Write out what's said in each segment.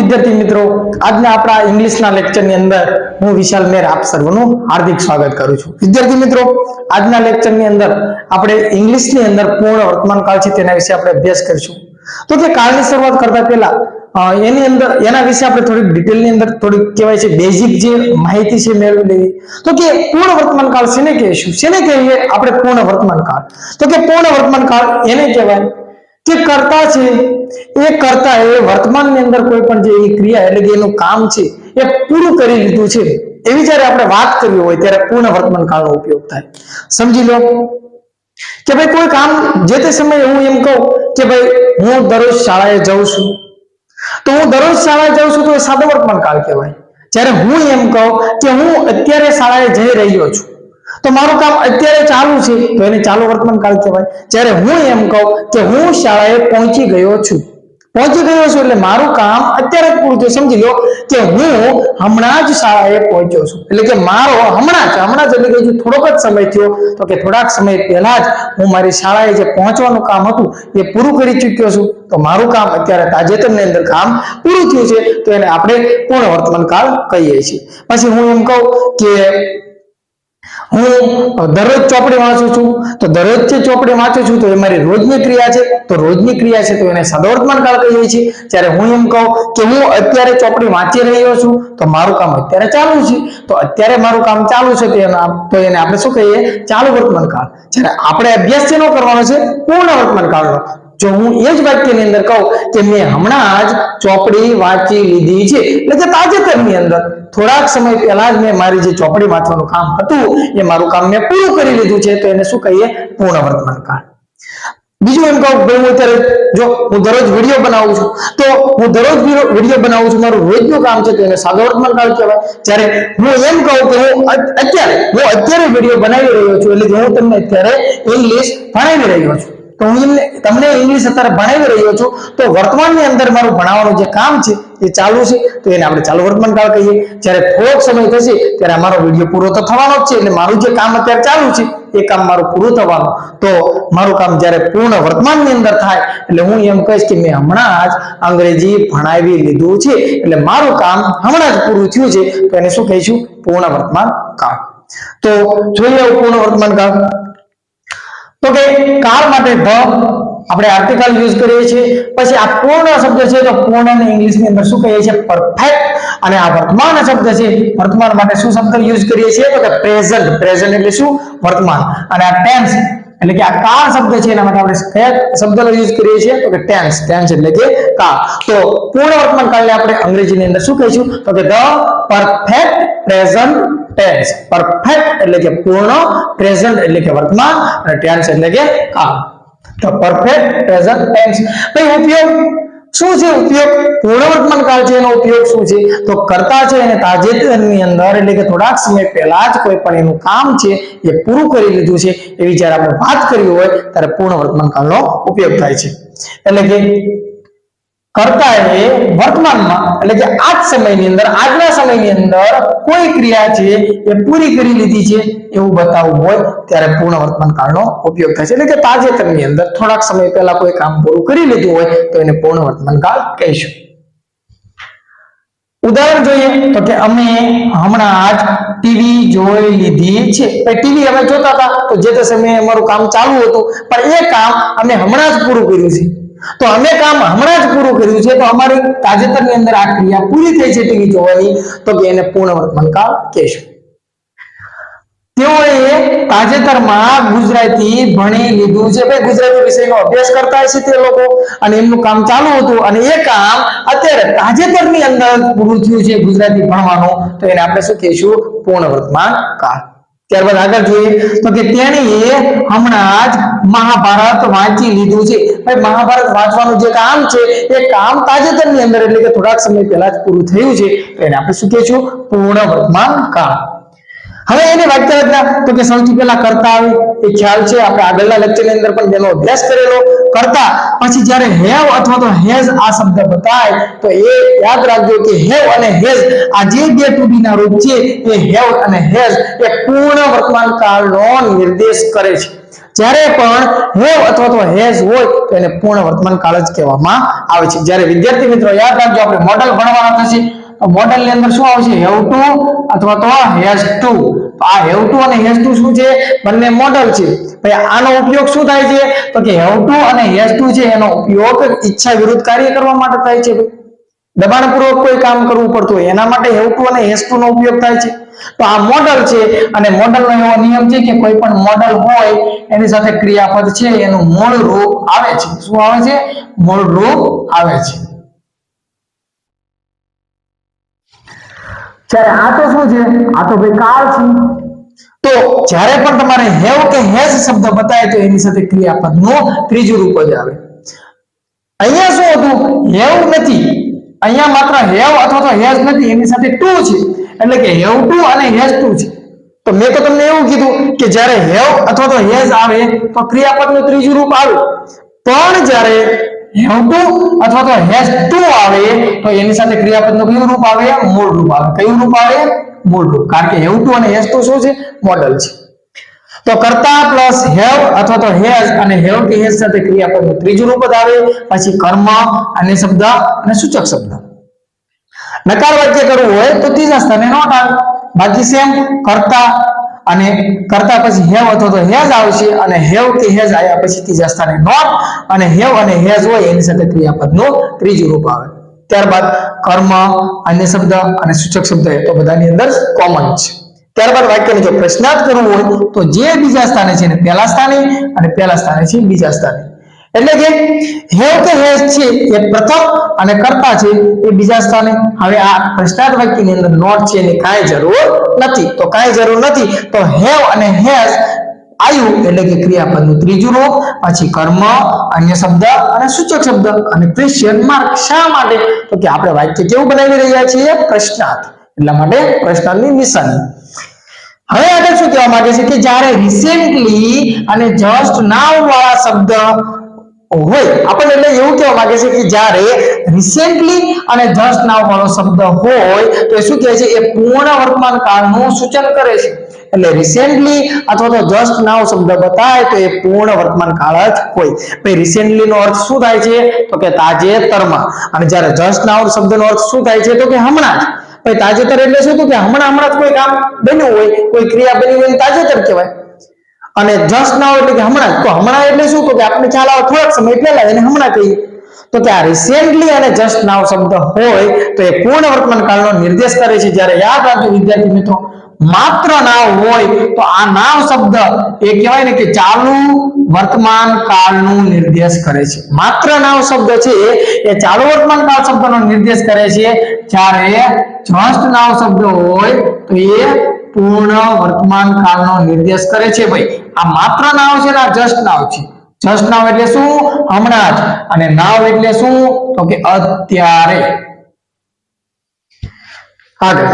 વિદ્યાર્થી મિત્રો, આજના આપણા ઇંગ્લિશના લેક્ચરની અંદર હું વિશાલ મેર આપ સર્વનું હાર્દિક સ્વાગત કરું છું. વિદ્યાર્થી મિત્રો, આજના લેક્ચરની અંદર આપણે ઇંગ્લિશની અંદર પૂર્ણ વર્તમાન કાળ છે તેના વિશે આપણે અભ્યાસ કરીશું. તો કે કાળની શરૂઆત કરતા પહેલા એની અંદર એના વિશે આપણે થોડી ડિટેલની અંદર થોડી કહેવાય છે બેઝિક જે માહિતી છે મેળવી લેવી. તો કે પૂર્ણ વર્તમાન કાળ શેને કહીશું? શેને કહીએ આપણે પૂર્ણ વર્તમાન કાળ? તો કે પૂર્ણ વર્તમાન કાળ એને કહેવાય કે કર્તા છે એ કર્તા એ વર્તમાનની અંદર કોઈ પણ જે ક્રિયા એટલે કે એનું કામ છે એ પૂરું કરી લીધું છે એવી જ્યારે આપણે વાત કરવી હોય ત્યારે પૂર્ણ વર્તમાન કાળનો ઉપયોગ થાય. સમજી લો કે ભાઈ કોઈ કામ જે તે સમયે હું એમ કહું કે ભાઈ હું દરરોજ શાળાએ જાઉં છું, તો હું દરરોજ શાળાએ જાઉં છું તો એ સાદો વર્તમાન કાળ કહેવાય. જ્યારે હું એમ કહું કે હું અત્યારે શાળાએ જઈ રહ્યો છું તો મારું કામ અત્યારે ચાલુ છે તો એને ચાલુ વર્તમાન કાળ કહેવાય. જ્યારે હું એમ કહું કે હું શાળાએ પહોંચી ગયો છું એટલે મારું કામ અત્યારે જ પૂરું થયું. સમજી લો કે હું હમણાં જ શાળાએ પહોંચ્યો છું એટલે કે મારો હમણાં જ એટલે કે થોડોક જ સમય થયો તો કે થોડાક સમય પહેલા જ હું મારી શાળાએ જે પહોંચવાનું કામ હતું એ પૂરું કરી ચૂક્યો છું તો મારું કામ અત્યારે તાજેતરની અંદર કામ પૂરું થયું છે તો એને આપણે પૂર્ણ વર્તમાન કાળ કહીએ છીએ. પછી હું એમ કહું કે હું દરરોજ ચોપડી વાંચું છું તો દરરોજ જે ચોપડી વાંચું છું તો એ મારી રોજની ક્રિયા છે તો રોજની ક્રિયા છે તો એને સાદો વર્તમાન કાળ કહીએ છીએ. જ્યારે હું એમ કહું કે હું અત્યારે ચોપડી વાંચી રહ્યો છું તો મારું કામ અત્યારે ચાલુ છે તો અત્યારે મારું કામ ચાલુ છે તો એને આપણે શું કહીએ? ચાલુ વર્તમાન કાળ. જ્યારે આપણે અભ્યાસ શેનો કરવાનો છે? પૂર્ણ વર્તમાન કાળનો. જો હું એ જ વાક્યની અંદર કહું કે મેં હમણાં જ ચોપડી વાંચી લીધી છે એટલે કે તાજેતરની અંદર થોડાક સમય પહેલા જ મેં મારી જે ચોપડી વાંચવાનું કામ હતું એ મારું કામ મેં પૂરું કરી લીધું છે તો એને શું કહીએ? પૂર્ણ વર્તમાન કાળ. બીજું એમ કહું ભાઈ હું અત્યારે જો હું દરરોજ વિડીયો બનાવું છું તો હું દરરોજ વિડીયો બનાવું છું મારું રોજનું કામ છે તો એને સાદો વર્તમાન કાળ કહેવાય. જ્યારે હું એમ કહું કે હું અત્યારે વિડીયો બનાવી રહ્યો છું એટલે કે હું તમને અત્યારે ઇંગ્લિશ ભણાવી રહ્યો છું તો હું તમને ઇંગ્લિશ અત્યારે ભણાવી રહ્યો છું તો વર્તમાનની અંદર મારું ભણાવવાનું જે કામ છે એ ચાલુ છે તો એને આપણે ચાલુ વર્તમાન કાળ કહીએ. જ્યારે થોડોક સમય થશે ત્યારે અમારો વિડીયો પૂરો તો થવાનો જ છે એટલે મારું જે કામ અત્યારે ચાલુ છે એ કામ મારું પૂરું થવાનું તો મારું કામ જ્યારે પૂર્ણ વર્તમાનની અંદર થાય એટલે હું એમ કહીશ કે મેં હમણાં જ અંગ્રેજી ભણાવી લીધું છે એટલે મારું કામ હમણાં જ પૂરું થયું છે તો એને શું કહીશું? પૂર્ણ વર્તમાન કાળ. તો જોઈએ પૂર્ણ વર્તમાન કાળ. તો કે કાળ માટે આપણે આર્ટિકલ યુઝ કરીએ છીએ. પછી આ પૂર્ણ શબ્દ છે તો પૂર્ણને ઇંગ્લિશની અંદર શું કહીએ છીએ? પરફેક્ટ. અને આ વર્તમાન શબ્દ છે વર્તમાન માટે શું શબ્દ યુઝ કરીએ છીએ? તો કે પ્રેઝન્ટ. પ્રેઝન્ટ એટલે શું? વર્તમાન. અને આ ટેન્સ એટલે કે આ કાળ શબ્દ છે એના માટે આપણે કયા શબ્દનો યુઝ કરીએ છીએ? તો કે ટેન્સ. ટેન્સ એટલે કે કાળ. તો પૂર્ણ વર્તમાન કાળને આપણે અંગ્રેજીની અંદર શું કહીશું? તો કે the perfect present tense. Perfect એટલે કે પૂર્ણ, પ્રેઝન્ટ એટલે કે વર્તમાન અને ટેન્સ એટલે કે કાળ. તો પરફેક્ટ પ્રેઝન્ટ ટેન્સ. ભાઈ ઉપયોગ શું છે? ઉપયોગ પૂર્ણ વર્તમાન કાળ છે એનો ઉપયોગ શું છે? તો કર્તા છે એને તાજેતરની અંદર એટલે કે થોડાક સમય પહેલા જ કોઈ પણ એનું કામ છે એ પૂરું કરી લીધું છે એવી જ્યારે આપણે વાત કરવી હોય ત્યારે પૂર્ણ વર્તમાન કાળનો ઉપયોગ થાય છે. એટલે કે કર્તા એ વર્તમાનમાં એટલે કે આજના સમયની અંદર કોઈ ક્રિયા છે એ પૂરી કરી લીધી છે એવું બતાવવું હોય ત્યારે પૂર્ણ વર્તમાન કાળનો ઉપયોગ થાય છે. એટલે કે તાજેતરની અંદર થોડાક સમય પહેલા કોઈ કામ પૂરું કરી લીધું હોય તો એને પૂર્ણ વર્તમાન કાળ કહીશું. ઉદાહરણ જોઈએ તો કે અમે હમણાં જ ટીવી જોઈ લીધી છે. ટીવી અમે જોતા હતા તો જે તે સમયે અમારું કામ ચાલુ હતું પણ એ કામ અમે હમણાં જ પૂરું કર્યું છે તો અમે કામ હમણાં જ પૂરું કર્યું છે તો અમારી તાજેતરની અંદર આ ક્રિયા પૂરી થઈ છે ટીવી જોવાની તો કે એને પૂર્ણ વર્તમાન કાળ કહેશું. તેઓએ તાજેતરમાં ગુજરાતી ભણી લીધું છે. ભાઈ ગુજરાતી વિષયનો અભ્યાસ કરતા હશે તે લોકો અને એમનું કામ ચાલુ હતું અને એ કામ અત્યારે તાજેતરની અંદર પૂરું થયું છે ગુજરાતી ભણવાનું તો એને આપણે શું કહીશું? પૂર્ણ વર્તમાન કાળ. ત્યારબાદ આગળ જોઈએ તો કે તેણીએ હમણાં જ મહાભારત વાંચી લીધું છે. ભાઈ મહાભારત વાંચવાનું જે કામ છે એ કામ તાજેતરની અંદર એટલે કે થોડાક સમય પહેલા જ પૂરું થયું છે તો એને આપણે શું કહીશું? પૂર્ણ વર્તમાન કાળ. હવે એની વાક્ય રચના તો કે સૌથી પહેલા કર્તા આવે એ ખ્યાલ છે, આપણે આગળના લેક્ચરની અંદર પણ તેનો અભ્યાસ કરેલો. કર્તા પછી જ્યારે હેવ અથવા તો હેઝ આ શબ્દ બતાય તો એ યાદ રાખજો કે હેવ અને હેઝ આ જે બે ટુ બી ના રૂપ છે એ હેવ અને હેઝ એ પૂર્ણ વર્તમાન કાળનો નિર્દેશ કરે છે. જ્યારે પણ હેવ અથવા તો હેઝ હોય તો એને પૂર્ણ વર્તમાન કાળ જ કહેવામાં આવે છે. જ્યારે વિદ્યાર્થી મિત્રો યાદ રાખજો આપણે મોડલ ભણવાના થશે તો મોડલ ની અંદર શું આવશે? હેવ ટુ અથવા તો હેઝ ટુ. આ હેવ ટુ અને હેઝ ટુ શું છે? બંને મોડલ છે. ભાઈ આનો ઉપયોગ શું થાય છે? તો કે હેવ ટુ અને હેઝ ટુ છે એનો ઉપયોગ ઈચ્છા વિરુદ્ધ કાર્ય કરવા માટે થાય છે. દબાણપૂર્વક કોઈ કામ કરવું પડતું હોય એના માટે હેવ ટુ અને હેઝ ટુ નો ઉપયોગ થાય છે. તો આ મોડલ છે અને મોડલ નો એવો નિયમ છે કે કોઈ પણ મોડલ હોય એની સાથે ક્રિયાપદ છે એનું મૂળ રૂપ આવે છે. શું આવે છે? મૂળ રૂપ આવે છે. ત્યારે આ તો શું છે? આ તો ભાઈ કાળ છે. તો જ્યારે પણ તમારે હેવ કે હેઝ શબ્દ બતાય તો એની સાથે ક્રિયાપદ નું ત્રીજું રૂપ જ આવે. અહીંયા શું હતું? હેવ નથી, અહીંયા માત્ર હેવ અથવા તો હેઝ નથી, એની સાથે ટુ છે એટલે કે હેવ ટુ અને હેઝ ટુ છે. તો મેં તો તમને એવું કીધું કે જ્યારે હેવ અથવા તો હેઝ આવે તો ક્રિયાપદનું ત્રીજું રૂપ આવે, પણ જ્યારે હેવ ટુ અથવા તો હેઝ ટુ આવે તો એની સાથે ક્રિયાપદનું કયું રૂપ આવે? મૂળ રૂપ આવે. કયું રૂપ આવે? મૂળ રૂપ. કારણ કે હેવ ટુ અને હેઝ ટુ શું છે? મોડલ છે. તો કર્તા પ્લસ હેવ અથવા તો હેઝ અને હેવ કે હેઝ સાથે ક્રિયાપદનું ત્રીજું રૂપ જ આવે. પછી કર્મ, અન્ય શબ્દ અને સૂચક શબ્દ. નકાર વાક્ય કરવું હોય તો ત્રીજા સ્થાને નોટ આવે. બાકી સેમ કર્તા અને કર્તા પછી હેવ અથવા તો હેઝ આવશે અને હેવ કે હેઝ આવ્યા પછી ત્રીજા સ્થાને નોટ અને હેવ અને હેઝ હોય એની સાથે ક્રિયાપદનું ત્રીજું રૂપ આવે. ત્યારબાદ કર્મ, અન્ય શબ્દ અને સૂચક શબ્દ એ તો બધાની અંદર કોમન છે. ત્યારબાદ વાક્યને જો પ્રશ્નાર્થ કરવું હોય તો જે બીજા સ્થાને છે એને પહેલા સ્થાને અને પહેલા સ્થાને છે બીજા સ્થાને. એટલે કે હેવ કે હેઝ છે એ પ્રથમ અને કર્તા છે એ બીજા સ્થાને. હવે આ પ્રશ્નાર્થ વાક્યની અંદર નોટ છે એની કાંઈ જરૂર નથી. તો કાંઈ જરૂર નથી તો હેવ અને હેઝ આવ્યું એટલે કે ક્રિયાપદનું ત્રીજું રૂપ, પછી કર્મ, અન્ય શબ્દ અને સૂચક શબ્દ અને ક્વેશ્ચન માર્ક. શા માટે? તો કે આપણે વાક્ય કેવું બનાવી રહ્યા છીએ? પ્રશ્નાર્થ. એટલા માટે પ્રશ્નાર્થની નિશાની. હવે આગળ શું કહેવા માંગે છે કે જ્યારે રિસેન્ટલી અને જસ્ટ નાઉ વાળા શબ્દ હોય, આપણને એટલે એવું કહેવા માંગે છે કે જ્યારે રિસેન્ટલી અને જસ્ટ નાઉ વાળો શબ્દ હોય તો એ શું કહે છે? એ પૂર્ણ વર્તમાન કાળનું સૂચન કરે છે. એટલે રિસેન્ટલી અથવા તો જસ્ટ નાઉ શબ્દ બતાય તો એ પૂર્ણ વર્તમાન કાળ જ હોય. ભાઈ રિસેન્ટલી નો અર્થ શું થાય છે? તો કે તાજેતરમાં. અને જ્યારે જસ્ટ નાઉ શબ્દનો અર્થ શું થાય છે? તો કે હમણાં જ. ભાઈ તાજેતર એટલે શું? તો કે હમણાં જ કોઈ કામ બન્યું હોય, કોઈ ક્રિયા બની હોય તાજેતર કહેવાય. અને જસ્ટ નાઉ એટલે કે હમણાં. તો હમણાં એટલે શું? તો કે આપણને ખ્યાલ આવે થોડોક સમય પહેલા એને હમણાં કહીએ. તો કે આ રિસેન્ટલી અને જસ્ટ નાઉ શબ્દ હોય તો એ પૂર્ણ વર્તમાન કાળનો નિર્દેશ કરે છે. જ્યારે યાદ રાખજો વિદ્યાર્થી મિત્રો, માત્ર નાવ હોય તો આ નાવ શબ્દ એ કહેવાય ને કે ચાલુ વર્તમાન કાળનું નિર્દેશ કરે છે. માત્ર નાવ શબ્દ છે એ ચાલુ વર્તમાન કાળ શબ્દનો નિર્દેશ કરે છે. જ્યારે જસ્ટ નાવ શબ્દ હોય તો એ પૂર્ણ વર્તમાન કાળનો નિર્દેશ કરે છે. ભાઈ આ માત્ર નાવ છે ને આ જસ્ટ નાવ છે. જસ્ટ નાવ એટલે શું? હમણાં જ. અને નાવ એટલે શું? તો કે અત્યારે. આગળ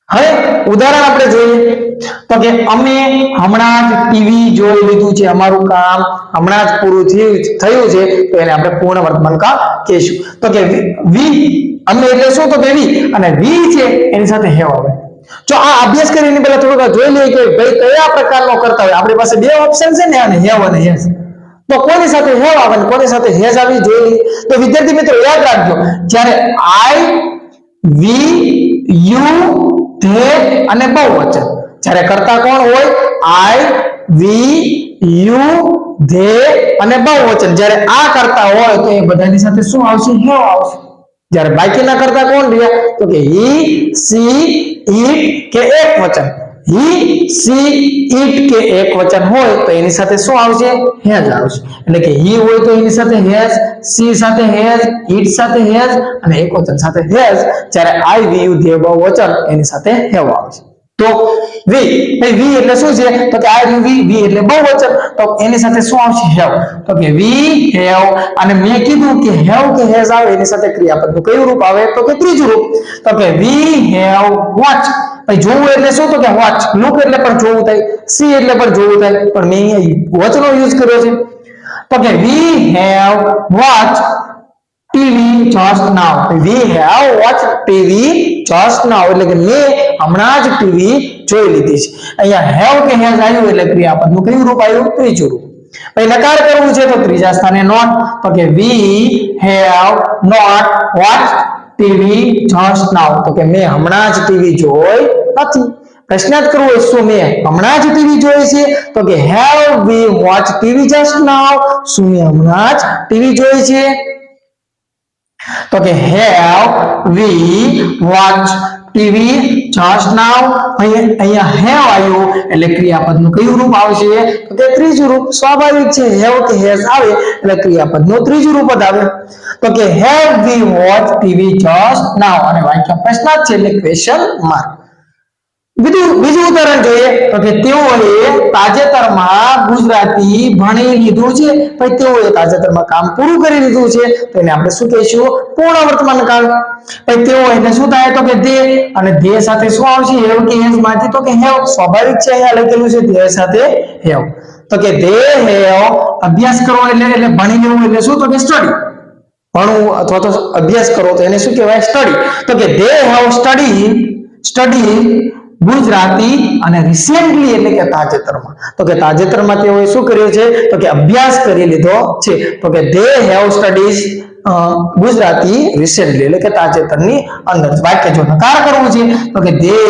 હવે ઉદાહરણ આપણે જોઈએ તો કે અમે હમણાં જ ટીવી જોઈ લીધું છે, અમારું કામ હમણાં જ પૂરું થયું છે તો એને આપણે પૂર્ણ વર્તમાન કાળ કહીશું. તો કે વી, અમે એટલે શું? તો કે વી અને વી છે એની સાથે હેવ આવે. જો આ અભ્યાસ કરીને પહેલા થોડુંક જોઈ લઈએ કે ભાઈ કયા પ્રકારનો કરતા હોય. આપણી પાસે બે ઓપ્શન છે ને, અને હેવ અને હેઝ. તો કોની સાથે હેવ આવે ને કોની સાથે હેઝ આવી જોઈ લઈએ. તો વિદ્યાર્થી મિત્રો યાદ રાખજો, જ્યારે આઈ, વી, યુ, ધે અને બહુવચન. જ્યારે કરતા કોણ હોય? આઈ, વી, યુ, ધે અને બહુવચન. જ્યારે આ કરતા હોય તો એ બધાની સાથે શું આવશે? હેવ આવશે. જ્યારે બાકીના કરતા કોણ રહ્યા? તો કે હી, સી, ઈટ કે એક વચન. હી, સી, ઈટ કે એક વચન હોય તો એની સાથે શું આવશે? હેઝ આવશે. એટલે કે હી હોય તો એની સાથે હેઝ, સી સાથે હેઝ, ઈટ સાથે હેઝ અને એક વચન સાથે હેઝ. જ્યારે આઈ, વી, યુ, ધે બહુવચન એની સાથે હેવ આવશે. તો વી ભાઈ વી એટલે શું છે તો કે આ વી વી એટલે બહુવચન તો એની સાથે શું આવશે હેવ તો કે વી હેવ અને મેં કીધું કે હેવ કે હેઝ આવે એની સાથે ક્રિયાપદનું કયું રૂપ આવે તો કે ત્રીજું રૂપ તો કે વી હેવ વોચ ભાઈ જોવું એટલે શું તો કે વોચ લુક એટલે પણ જોવું થાય સી એટલે પણ જોવું થાય પણ મેં અહીંયા વોચનો યુઝ કર્યો છે તો કે we have watch TV just now we have watched TV just now એટલે કે મેં હમણાં જ ટીવી જોઈ લીધી છે અહીંયા have કે has આવ્યું એટલે ક્રિયાપદનું કયું રૂપ આવ્યું ત્રીજું રૂપ ભાઈ નકાર કરવું છે તો ત્રીજા સ્થાને not તો કે we have not watched TV just now તો કે મેં હમણાં જ ટીવી જોઈ નથી પ્રશ્નાર્થ કરવો હોય શું મેં હમણાં જ ટીવી જોઈ છે તો કે have we watched TV just now શું મેં હમણાં જ ટીવી જોઈ છે તો કે have we watched TV just now અહીંયા have આવ્યું એટલે ક્રિયાપદનું કયું રૂપ આવશે તો કે ત્રીજું રૂપ સ્વાભાવિક છે have કે has આવે એટલે ક્રિયાપદનું ત્રીજું રૂપ જ આવે તો કે have we watched TV just now અને વાક્ય પ્રશ્નાર્થ છે એટલે ક્વેશ્ચન માર્ક બીજું ઉદાહરણ જોઈએ તો કે તેઓએ તાજેતરમાં ગુજરાતી ભણી લીધું છે ભાઈ તેઓએ તાજેતરમાં કામ પૂરું કરી લીધું છે તો એને આપણે શું કહીશું પૂર્ણ વર્તમાન કાળ ભાઈ તેઓ એટલે શું થાય તો કે they અને they સાથે શું આવશે have કે has માંથી તો કે have સ્વાભાવિક છે અહીંયા લખેલું છે they સાથે have તો કે they have અભ્યાસ કરવો એટલે ભણી લેવું એટલે શું તો કે સ્ટડી ભણવું અથવા તો અભ્યાસ કરો તો એને શું કહેવાય સ્ટડી તો કે they have study ગુજરાતી અને રિસેન્ટલી એટલે કે તાજેતરમાં તો કે તાજેતરમાં તેઓએ શું કર્યું છે તો કે અભ્યાસ કરી લીધો છે તો કે they have studied Gujarati recently એટલે કે તાજેતરની અંદર વાક્ય જો નકાર કરવું છે તો કે they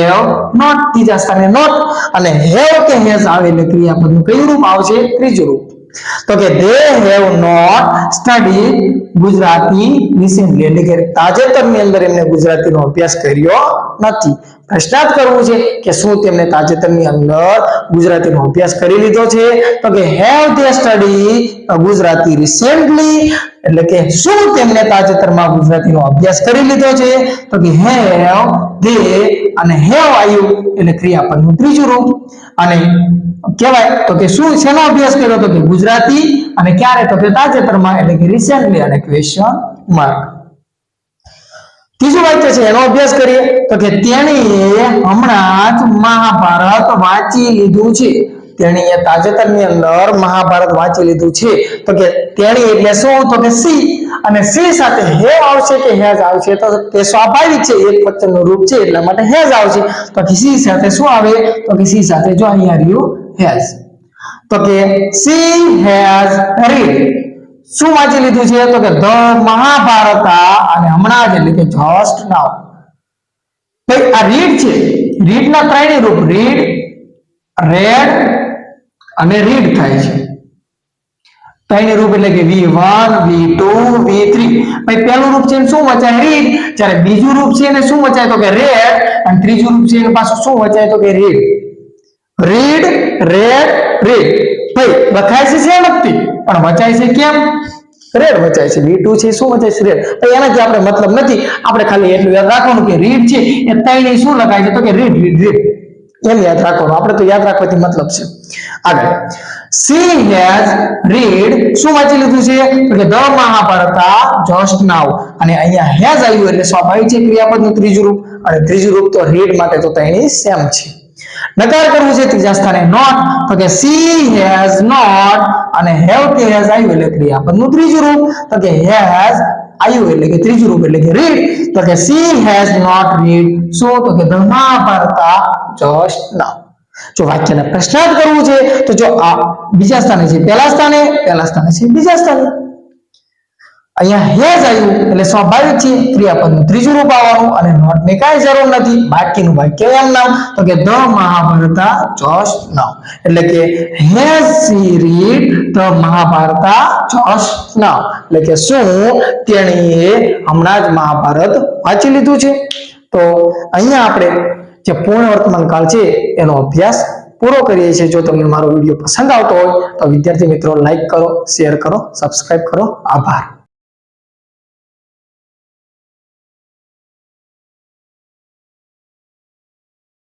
have not ત્રીજા સ્થાને not અને have કે has આવે એટલે ક્રિયાપદનું કયું રૂપ આવશે ત્રીજું રૂપ તો કે they have not studied Gujarati recently એટલે કે તાજેતરની અંદર એમને ગુજરાતીનો અભ્યાસ કર્યો નથી પ્રશ્નાર્થ કરવું છે કે શું તેમને તાજેતરની અંદર ગુજરાતીનો અભ્યાસ કરી લીધો છે તો કે have they studied Gujarati recently એટલે કે શું તેમને તાજેતરમાં ગુજરાતીનો અભ્યાસ કરી લીધો છે તો કે have they અને have આવ્યું એટલે ક્રિયાપદનું ત્રીજું રૂપ અને કહેવાય તો કે શું શેનો અભ્યાસ કર્યો તો કે ગુજરાતી અને ક્યારે તો કે તાજેતરમાં એટલે કે recently અને ક્વેશ્ચન માર્ક ત્રીજું વાક્ય છે એનો અભ્યાસ કરીએ તો કે તેણીએ હમણાં જ મહાભારત વાંચી લીધું છે તેણીએ તાજેતરની અંદર મહાભારત વાંચી લીધું છે તો કે તેણી એટલે શું તો કે સી અને સી સાથે have આવશે કે has આવશે તો તે સ્વાભાવિક છે એક વચનનું રૂપ છે એટલા માટે has આવશે તો કે સી સાથે શું આવે તો કે સી સાથે જો અહીંયા રહ્યું has તો કે she has read શું વાંચી લીધું છે તો કે ધ મહાભારત અને હમણાં જ એટલે કે just now ભાઈ આ રીડ છે રીડ ના ત્રણેય રૂપ રીડ રેડ અને રીડ થાય છે ત્રણેય રૂપ એટલે કે v1 v2 v3 ભાઈ પહેલું રૂપ છે શું વચાય રીડ જ્યારે બીજું રૂપ છે એને શું વચાય તો કે રેડ અને ત્રીજું રૂપ છે એને પાછું શું વચાય તો કે રીડ રીડ રેડ રીડ ભાઈ લખાય છે નથી પણ વચાય છે કેમ રેડ વચાય છે v2 છે શું વચાય છે રેડ તો એનાથી આપણે મતલબ નથી આપણે ખાલી એટલું યાદ રાખવાનું કે રીડ છે એ ત્રણેય શું લખાય છે તો કે રીડ રીડ રીડ એમ યાદ રાખવાનું આપણે તો યાદ રાખવાથી મતલબ છે આગળ she has read શું વાંચી લીધું છે તો કે ધ મહાભારત just now અને અહીંયા has આવ્યું એટલે સ્વાભાવિક છે ક્રિયાપદનું ત્રીજું રૂપ અને ત્રીજું રૂપ તો રીડ માટે તો ત્રણેય સેમ છે નકાર કરવું છે ત્રીજા સ્થાને not તો કે she has not અને have કે has આવ્યું એટલે ક્રિયાપદનું ત્રીજું રૂપ તો કે has આવ્યું એટલે કે ત્રીજું રૂપ એટલે કે read તો કે she has not read શું તો કે ધ મહાભારત just now જો વાક્યને પ્રશ્નાર્થ કરવું છે તો જો આ બીજા સ્થાને છે પહેલા સ્થાને છે બીજા સ્થાને અહીંયા has આવ્યું એટલે સ્વાભાવિક છે ક્રિયાપદનું ત્રીજું રૂપ આવવાનું અને નોટ ની કાંઈ જરૂર નથી બાકીનું વાક્ય એમ નામ તો કે ધ મહાભારત just now એટલે કે has she read the Mahabharata just now એટલે કે શું તેણીએ હમણાં જ મહાભારત વાંચી લીધું છે તો અહીંયા આપણે જે પૂર્ણ વર્તમાન કાળ છે એનો અભ્યાસ પૂરો કરીએ છીએ જો તમને મારો વિડીયો પસંદ આવતો હોય તો વિદ્યાર્થી મિત્રો લાઈક કરો શેર કરો સબસ્ક્રાઇબ કરો આભાર